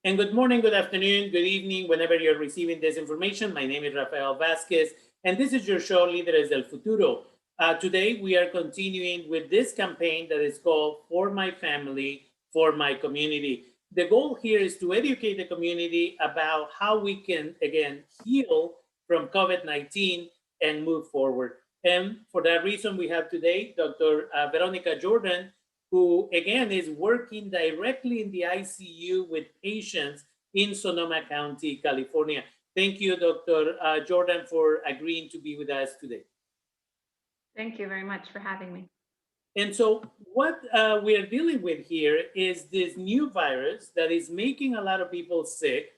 And good morning, good afternoon, good evening, whenever you're receiving this information. My name is Rafael Vasquez, and this is your show, Lideres del Futuro. Today, we are continuing with this campaign that is called For My Family, For My Community. The goal here is to educate the community about how we can, again, heal from COVID-19 and move forward. And for that reason, we have today Dr. Veronica Jordan, who again is working directly in the ICU with patients in Sonoma County, California. Thank you, Dr. Jordan, for agreeing to be with us today. Thank you very much for having me. And so what we are dealing with here is this new virus that is making a lot of people sick.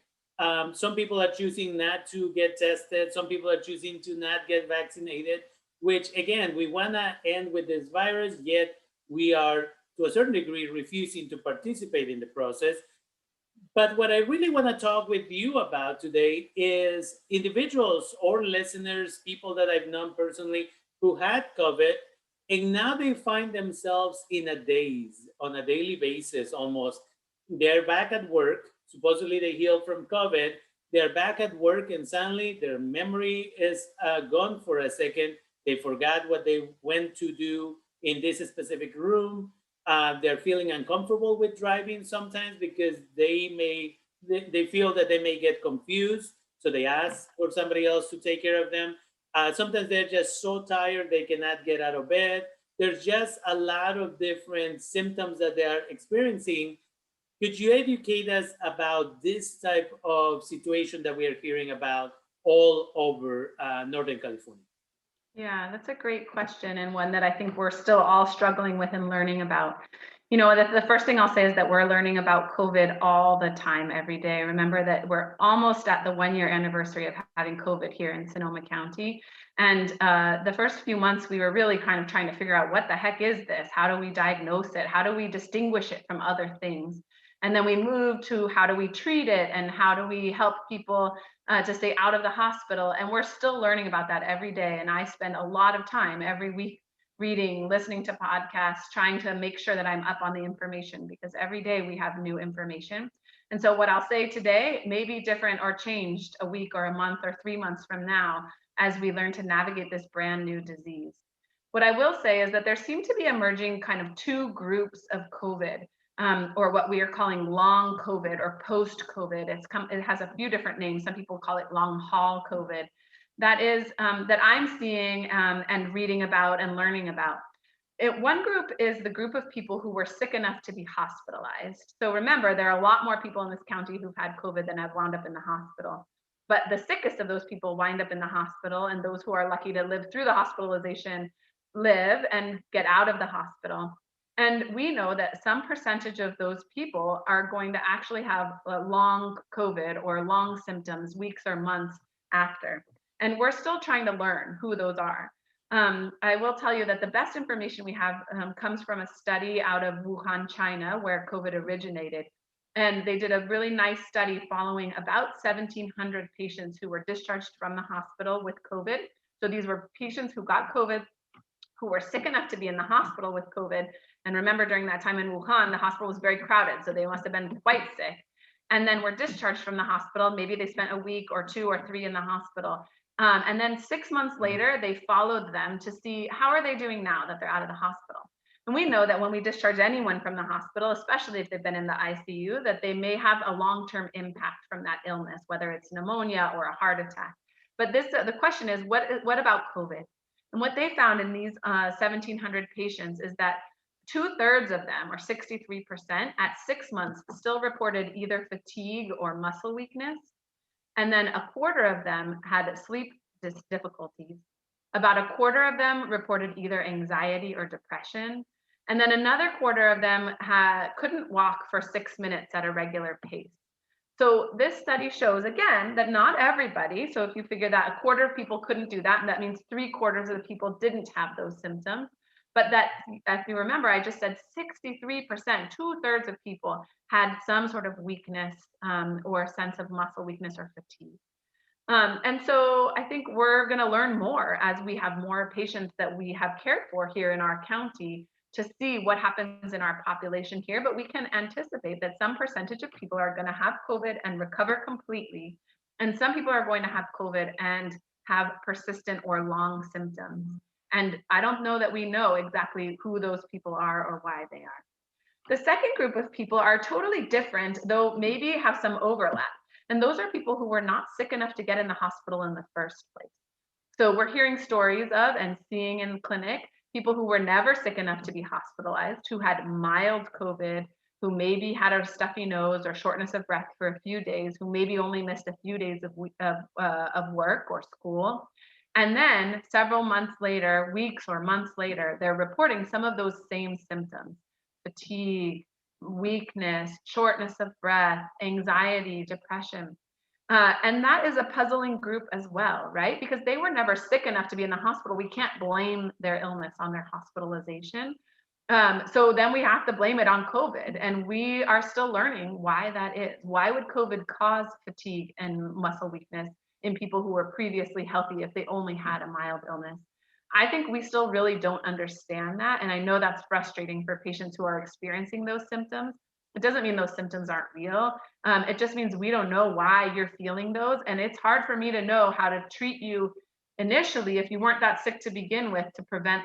Some people are choosing not to get tested. Some people are choosing to not get vaccinated, which again, we want to end with this virus, yet we are to a certain degree refusing to participate in the process. But what I really want to talk with you about today is individuals or listeners, people that I've known personally who had COVID, and now they find themselves in a daze on a daily basis almost. They're back at work. Supposedly they healed from COVID. They're back at work, and suddenly their memory is gone for a second. They forgot what they went to do in this specific room. They're feeling uncomfortable with driving sometimes because they feel that they may get confused, so they ask for somebody else to take care of them. Sometimes they're just so tired they cannot get out of bed. There's just a lot of different symptoms that they are experiencing. Could you educate us about this type of situation that we are hearing about all over Northern California? Yeah, that's a great question, and one that I think we're still all struggling with and learning about. The first thing I'll say is that we're learning about COVID all the time, every day. Remember that we're almost at the 1-year anniversary of having COVID here in Sonoma County. And the first few months, we were really kind of trying to figure out what the heck is this? How do we diagnose it? How do we distinguish it from other things? And then we moved to how do we treat it and how do we help people to stay out of the hospital. And we're still learning about that every day. And I spend a lot of time every week reading, listening to podcasts, trying to make sure that I'm up on the information because every day we have new information. And so what I'll say today may be different or changed a week or a month or 3 months from now as we learn to navigate this brand new disease. What I will say is that there seem to be emerging kind of two groups of COVID. Or what we are calling long COVID or post-COVID. It has a few different names. Some people call it long haul COVID. That I'm seeing and reading about and learning about. One group is the group of people who were sick enough to be hospitalized. So remember, there are a lot more people in this county who've had COVID than have wound up in the hospital. But the sickest of those people wind up in the hospital, and those who are lucky to live through the hospitalization live and get out of the hospital. And we know that some percentage of those people are going to actually have long COVID or long symptoms, weeks or months after. And we're still trying to learn who those are. I will tell you that the best information we have comes from a study out of Wuhan, China, where COVID originated. And they did a really nice study following about 1,700 patients who were discharged from the hospital with COVID. So these were patients who got COVID, who were sick enough to be in the hospital with COVID. And remember, during that time in Wuhan, the hospital was very crowded, so they must have been quite sick. And then were discharged from the hospital. Maybe they spent a week or 2 or 3 in the hospital. And then 6 months later, they followed them to see how are they doing now that they're out of the hospital. And we know that when we discharge anyone from the hospital, especially if they've been in the ICU, that they may have a long-term impact from that illness, whether it's pneumonia or a heart attack. But the question is, what about COVID? And what they found in these 1,700 patients is that 2/3 of them, or 63%, at 6 months still reported either fatigue or muscle weakness. And then a quarter of them had sleep difficulties. About a quarter of them reported either anxiety or depression. And then another quarter of them couldn't walk for 6 minutes at a regular pace. So this study shows, again, that not everybody, so if you figure that a quarter of people couldn't do that, and that means 3/4 of the people didn't have those symptoms, but that, if you remember, I just said 63%, 2/3 of people had some sort of weakness or sense of muscle weakness or fatigue. And so I think we're going to learn more as we have more patients that we have cared for here in our county to see what happens in our population here, but we can anticipate that some percentage of people are going to have COVID and recover completely, and some people are going to have COVID and have persistent or long symptoms. And I don't know that we know exactly who those people are or why they are. The second group of people are totally different, though maybe have some overlap. And those are people who were not sick enough to get in the hospital in the first place. So we're hearing stories of and seeing in clinic people who were never sick enough to be hospitalized, who had mild COVID, who maybe had a stuffy nose or shortness of breath for a few days, who maybe only missed a few days of work or school. And then several months later, weeks or months later, they're reporting some of those same symptoms: fatigue, weakness, shortness of breath, anxiety, depression. And that is a puzzling group as well, right? Because they were never sick enough to be in the hospital. We can't blame their illness on their hospitalization. So then we have to blame it on COVID. And we are still learning why that is. Why would COVID cause fatigue and muscle weakness in people who were previously healthy if they only had a mild illness? I think we still really don't understand that. And I know that's frustrating for patients who are experiencing those symptoms. It doesn't mean those symptoms aren't real. It just means we don't know why you're feeling those. And it's hard for me to know how to treat you initially if you weren't that sick to begin with to prevent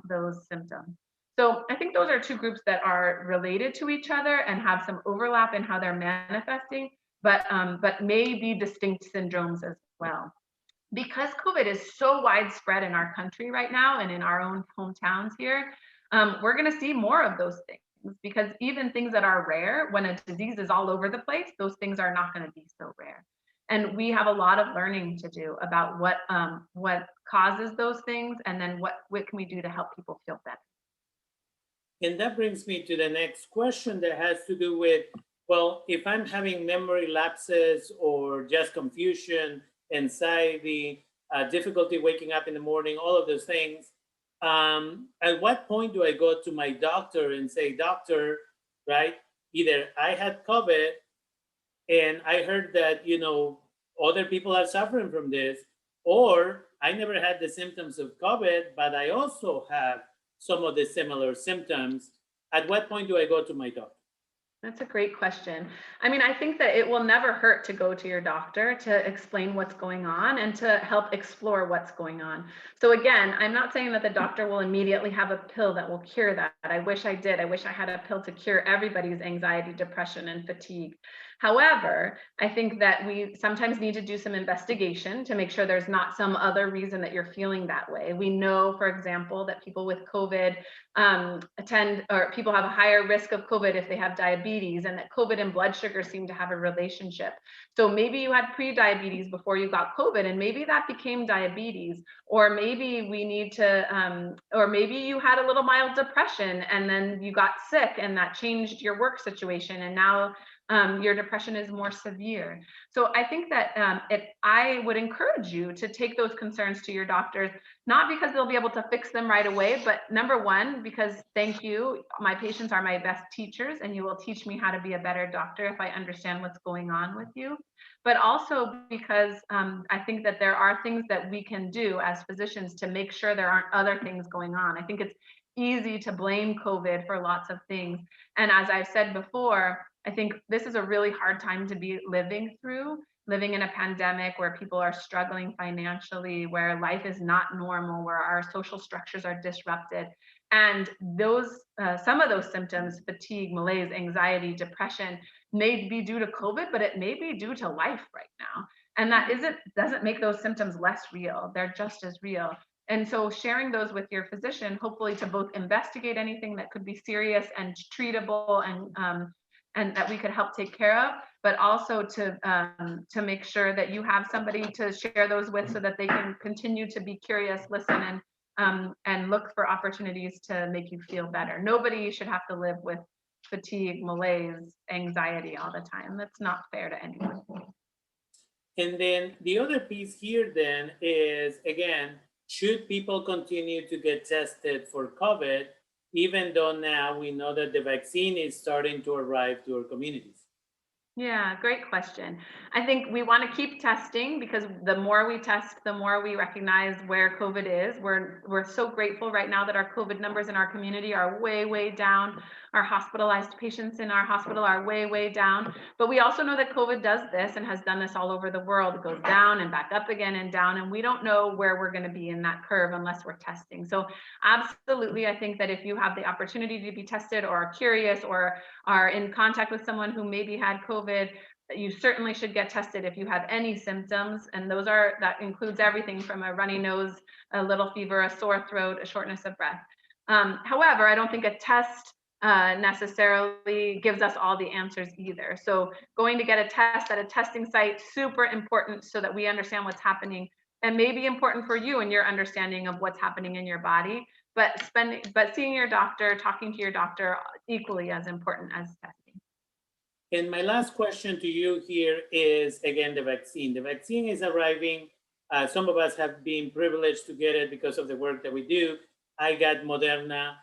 those symptoms. So I think those are two groups that are related to each other and have some overlap in how they're manifesting, but may be distinct syndromes as well. Because COVID is so widespread in our country right now and in our own hometowns here, we're going to see more of those things, because even things that are rare, when a disease is all over the place, those things are not going to be so rare. And we have a lot of learning to do about what causes those things, and then what can we do to help people feel better. And that brings me to the next question that has to do with, well, if I'm having memory lapses or just confusion, anxiety, difficulty waking up in the morning, all of those things, at what point do I go to my doctor and say, doctor, right? Either I had COVID and I heard that, other people are suffering from this, or I never had the symptoms of COVID, but I also have some of the similar symptoms. At what point do I go to my doctor? That's a great question. I mean, I think that it will never hurt to go to your doctor to explain what's going on and to help explore what's going on. So again, I'm not saying that the doctor will immediately have a pill that will cure that. I wish I did. I wish I had a pill to cure everybody's anxiety, depression, and fatigue. However, I think that we sometimes need to do some investigation to make sure there's not some other reason that you're feeling that way. We know, for example, that people with COVID people have a higher risk of COVID if they have diabetes, and that COVID and blood sugar seem to have a relationship. So maybe you had pre-diabetes before you got COVID, and maybe that became diabetes, or maybe we need to, or maybe you had a little mild depression and then you got sick and that changed your work situation, and now your depression is more severe. So I think that I would encourage you to take those concerns to your doctors, not because they'll be able to fix them right away, but number one, because thank you, my patients are my best teachers, and you will teach me how to be a better doctor if I understand what's going on with you. But also because I think that there are things that we can do as physicians to make sure there aren't other things going on. I think it's easy to blame COVID for lots of things. And as I've said before, I think this is a really hard time to be living in a pandemic where people are struggling financially, where life is not normal, where our social structures are disrupted. And those, some of those symptoms, fatigue, malaise, anxiety, depression, may be due to COVID, but it may be due to life right now. And that doesn't make those symptoms less real. They're just as real. And so sharing those with your physician, hopefully to both investigate anything that could be serious and treatable and that we could help take care of, but also to make sure that you have somebody to share those with so that they can continue to be curious, listen, and look for opportunities to make you feel better. Nobody should have to live with fatigue, malaise, anxiety all the time. That's not fair to anyone. And then the other piece here then is, again, should people continue to get tested for COVID, even though now we know that the vaccine is starting to arrive to our communities? Yeah, great question. I think we want to keep testing because the more we test, the more we recognize where COVID is. We're so grateful right now that our COVID numbers in our community are way, way down. Our hospitalized patients in our hospital are way, way down. But we also know that COVID does this and has done this all over the world. It goes down and back up again and down, and we don't know where we're going to be in that curve unless we're testing. So absolutely, I think that if you have the opportunity to be tested or are curious or are in contact with someone who maybe had COVID, you certainly should get tested if you have any symptoms. And that includes everything from a runny nose, a little fever, a sore throat, a shortness of breath. However, I don't think a test necessarily gives us all the answers either. So going to get a test at a testing site, super important so that we understand what's happening, and maybe important for you and your understanding of what's happening in your body. But seeing your doctor, talking to your doctor, equally as important as testing. And my last question to you here is again the vaccine. The vaccine is arriving. Some of us have been privileged to get it because of the work that we do. I got Moderna.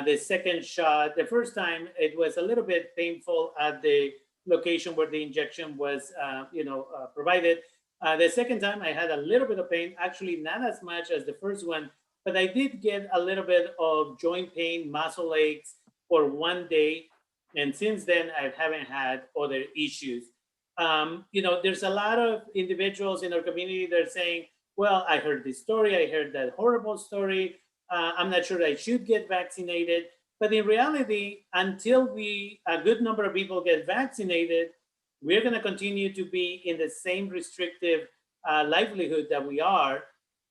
The second shot, the first time, it was a little bit painful at the location where the injection was, provided. The second time, I had a little bit of pain, actually not as much as the first one, but I did get a little bit of joint pain, muscle aches for one day. And since then, I haven't had other issues. There's a lot of individuals in our community that are saying, well, I heard this story, I heard that horrible story. I'm not sure I should get vaccinated. But in reality, until a good number of people get vaccinated, we're going to continue to be in the same restrictive livelihood that we are.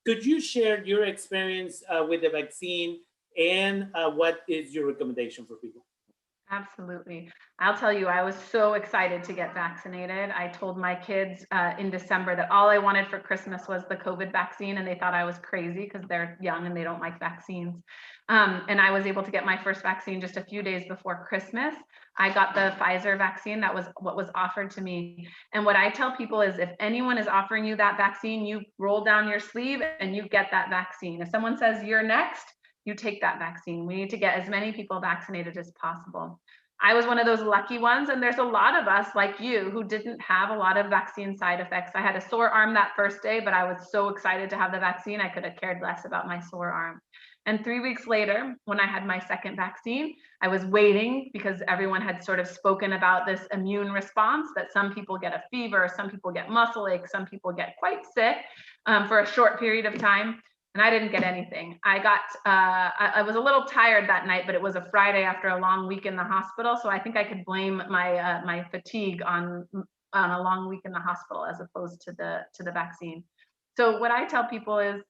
Could you share your experience with the vaccine and what is your recommendation for people? Absolutely. I'll tell you, I was so excited to get vaccinated. I told my kids in December that all I wanted for Christmas was the COVID vaccine, and they thought I was crazy because they're young and they don't like vaccines. And I was able to get my first vaccine just a few days before Christmas. I got the Pfizer vaccine. That was what was offered to me. And what I tell people is if anyone is offering you that vaccine, you roll down your sleeve and you get that vaccine. If someone says you're next, you take that vaccine. We need to get as many people vaccinated as possible. I was one of those lucky ones, and there's a lot of us like you who didn't have a lot of vaccine side effects. I had a sore arm that first day, but I was so excited to have the vaccine, I could have cared less about my sore arm. And 3 weeks later, when I had my second vaccine, I was waiting because everyone had sort of spoken about this immune response that some people get a fever, some people get muscle aches, some people get quite sick for a short period of time. And I didn't get anything. I was a little tired that night, but it was a Friday after a long week in the hospital. So I think I could blame my fatigue on a long week in the hospital as opposed to the vaccine. So what I tell people is,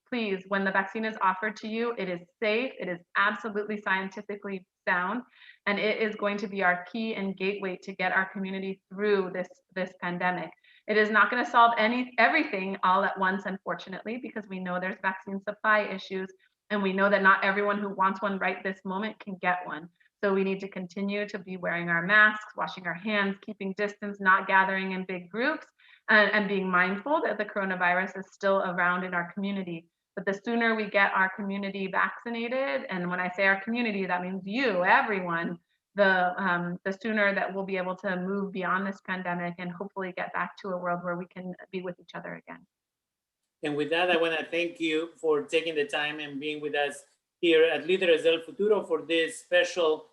please, when the vaccine is offered to you, it is safe, it is absolutely scientifically sound, and it is going to be our key and gateway to get our community through this pandemic. It is not going to solve everything all at once, unfortunately, because we know there's vaccine supply issues, and we know that not everyone who wants one right this moment can get one. So we need to continue to be wearing our masks, washing our hands, keeping distance, not gathering in big groups, and being mindful that the coronavirus is still around in our community. But the sooner we get our community vaccinated, and when I say our community, that means you, everyone, the sooner that we'll be able to move beyond this pandemic and hopefully get back to a world where we can be with each other again. And with that, I want to thank you for taking the time and being with us here at Lideres del Futuro for this special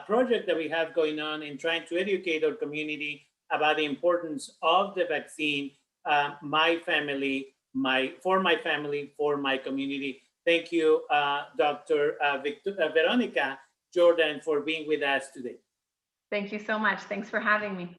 project that we have going on in trying to educate our community about the importance of the vaccine, my family, for my community. Thank you, Dr. Veronica Jordan, for being with us today. Thank you so much. Thanks for having me.